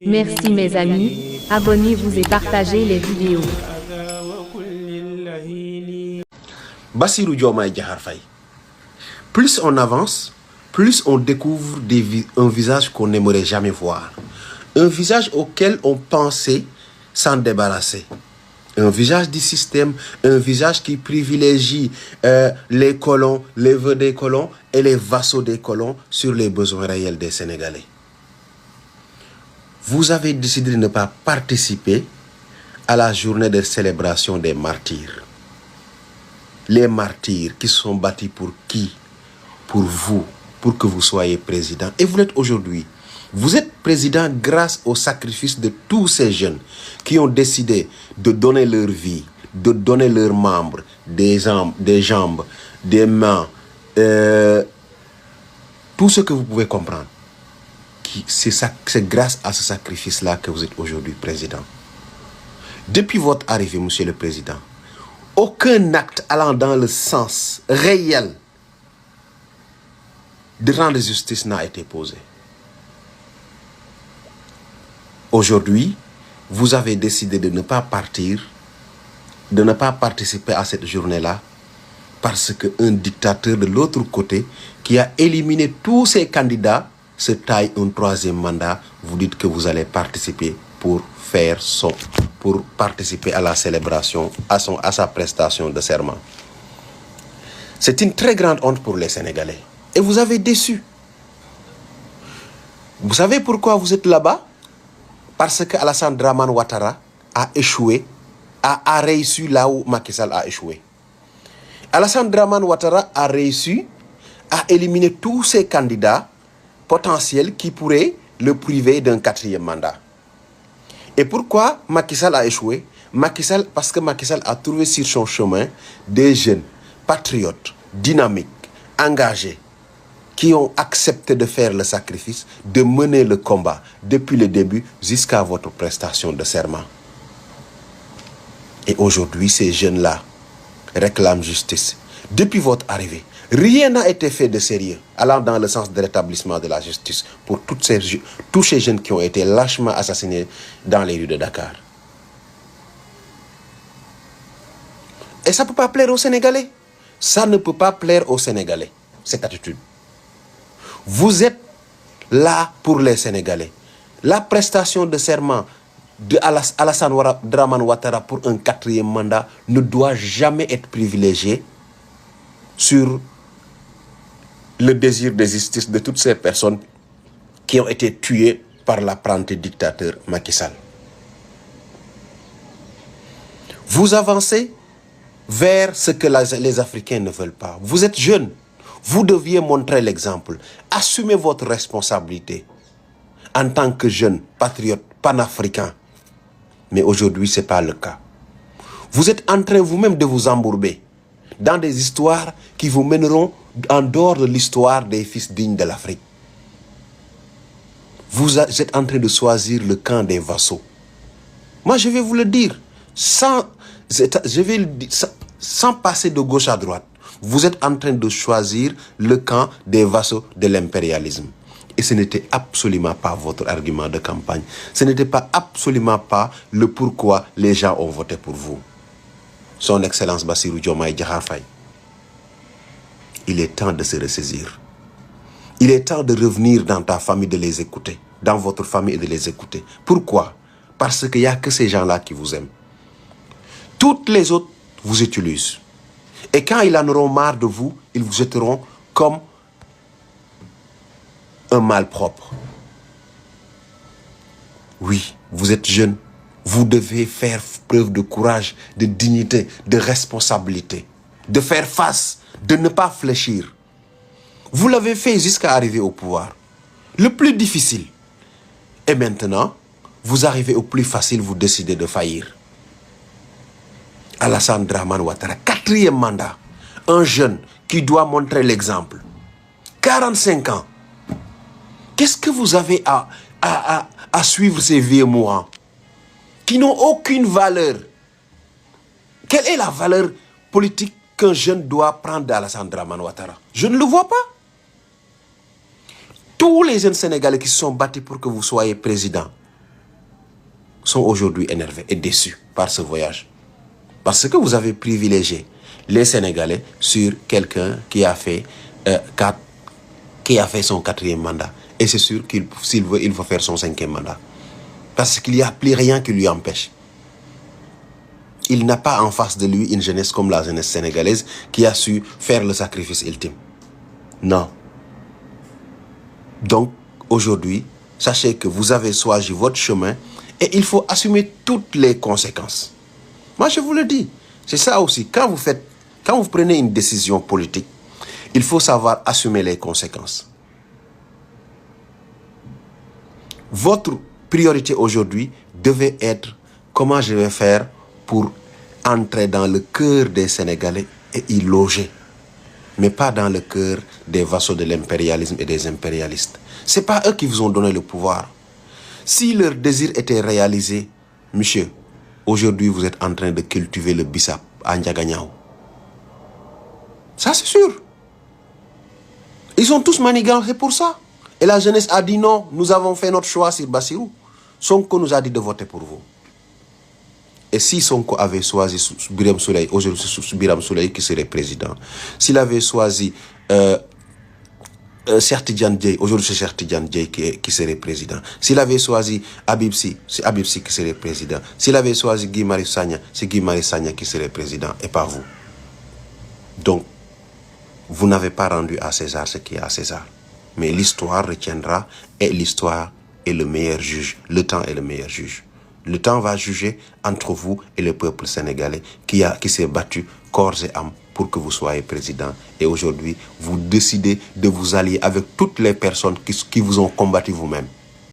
Merci mes amis, abonnez-vous et partagez les vidéos. Bassirou Diomaye Diakhar Faye. Plus on avance, plus on découvre un visage qu'on n'aimerait jamais voir. Un visage auquel on pensait s'en débarrasser. Un visage du système, un visage qui privilégie les colons, les vœux des colons et les vassaux des colons sur les besoins réels des Sénégalais. Vous avez décidé de ne pas participer à la journée de célébration des martyrs. Les martyrs qui se sont battus pour qui? Pour vous, pour que vous soyez président. Et vous l'êtes aujourd'hui. Vous êtes président grâce au sacrifice de tous ces jeunes qui ont décidé de donner leur vie, de donner leurs membres, des jambes, des mains, tout ce que vous pouvez comprendre. C'est grâce à ce sacrifice-là que vous êtes aujourd'hui président. Depuis votre arrivée, monsieur le président, aucun acte allant dans le sens réel de rendre justice n'a été posé. Aujourd'hui, vous avez décidé de ne pas partir, de ne pas participer à cette journée-là, parce qu'un dictateur de l'autre côté, qui a éliminé tous ses candidats, se taille un troisième mandat. Vous dites que vous allez participer pour participer à la célébration, à sa prestation de serment. C'est une très grande honte pour les Sénégalais. Et vous avez déçu. Vous savez pourquoi vous êtes là-bas? Parce que Alassane Dramane Ouattara a échoué, a réussi là où Macky Sall a échoué. Alassane Dramane Ouattara a réussi à éliminer tous ses candidats potentiels qui pourraient le priver d'un 4e mandat. Et pourquoi Macky Sall a échoué? Parce que Macky Sall a trouvé sur son chemin des jeunes patriotes, dynamiques, engagés, qui ont accepté de faire le sacrifice, de mener le combat depuis le début jusqu'à votre prestation de serment. Et aujourd'hui, ces jeunes-là réclament justice. Depuis votre arrivée, rien n'a été fait de sérieux allant dans le sens de rétablissement de la justice pour tous ces jeunes qui ont été lâchement assassinés dans les rues de Dakar. Et ça ne peut pas plaire aux Sénégalais. Ça ne peut pas plaire aux Sénégalais, cette attitude. Vous êtes là pour les Sénégalais. La prestation de serment de Alassane Dramane Ouattara pour un 4e mandat ne doit jamais être privilégiée sur le désir de justice de toutes ces personnes qui ont été tuées par l'apprenti dictateur Macky Sall. Vous avancez vers ce que les Africains ne veulent pas. Vous êtes jeunes. Vous deviez montrer l'exemple. Assumez votre responsabilité en tant que jeune patriote panafricain. Mais aujourd'hui, ce n'est pas le cas. Vous êtes en train vous-même de vous embourber dans des histoires qui vous mèneront en dehors de l'histoire des fils dignes de l'Afrique. Vous êtes en train de choisir le camp des vassaux. Moi, je vais vous le dire, sans passer de gauche à droite. Vous êtes en train de choisir le camp des vassaux de l'impérialisme. Et ce n'était absolument pas votre argument de campagne. Ce n'était absolument pas le pourquoi les gens ont voté pour vous. Son Excellence Bassirou Diomaye Diakhar Faye. Il est temps de se ressaisir. Il est temps de revenir dans ta famille, de les écouter. Dans votre famille et de les écouter. Pourquoi? Parce qu'il n'y a que ces gens-là qui vous aiment. Toutes les autres vous utilisent. Et quand ils en auront marre de vous, ils vous jetteront comme un malpropre. Oui, vous êtes jeune. Vous devez faire preuve de courage, de dignité, de responsabilité. De faire face, de ne pas fléchir. Vous l'avez fait jusqu'à arriver au pouvoir. Le plus difficile. Et maintenant, vous arrivez au plus facile, vous décidez de faillir. Alassane Dramane Ouattara, 4e mandat. Un jeune qui doit montrer l'exemple. 45 ans. Qu'est-ce que vous avez à suivre ces vieux mourants qui n'ont aucune valeur? Quelle est la valeur politique qu'un jeune doit prendre d'Alassane Dramane Ouattara? Je ne le vois pas. Tous les jeunes Sénégalais qui se sont battus pour que vous soyez président, sont aujourd'hui énervés et déçus par ce voyage. Parce que vous avez privilégié les Sénégalais sur quelqu'un qui a fait son 4e mandat. Et c'est sûr qu'il s'il veut, il faut faire son 5e mandat. Parce qu'il n'y a plus rien qui lui empêche. Il n'a pas en face de lui une jeunesse comme la jeunesse sénégalaise qui a su faire le sacrifice ultime. Non. Donc, aujourd'hui, sachez que vous avez choisi votre chemin et il faut assumer toutes les conséquences. Moi, je vous le dis. C'est ça aussi. Quand vous prenez une décision politique, il faut savoir assumer les conséquences. Votre priorité aujourd'hui devait être comment je vais faire pour entrer dans le cœur des Sénégalais et y loger. Mais pas dans le cœur des vassaux de l'impérialisme et des impérialistes. Ce n'est pas eux qui vous ont donné le pouvoir. Si leur désir était réalisé, monsieur, aujourd'hui vous êtes en train de cultiver le bissap à Ndiaganiao. Ça c'est sûr. Ils sont tous manigancés pour ça. Et la jeunesse a dit non, nous avons fait notre choix sur Bassirou. Sonko nous a dit de voter pour vous. Et si Sonko avait choisi Birame Souleye, aujourd'hui c'est Birame Souleye qui serait président. S'il avait choisi Cheikh Tidiane Dièye, aujourd'hui c'est Cheikh Tidiane Dièye qui serait président. S'il avait choisi Habib Sy, c'est Habib Sy qui serait président. S'il avait choisi Guy Marius Sagna, c'est Guy Marius Sagna qui serait président et pas vous. Donc, vous n'avez pas rendu à César ce qui est à César. Mais l'histoire retiendra et l'histoire est le meilleur juge. Le temps est le meilleur juge. Le temps va juger entre vous et le peuple sénégalais qui s'est battu corps et âme pour que vous soyez président. Et aujourd'hui, vous décidez de vous allier avec toutes les personnes qui vous ont combattu vous-même.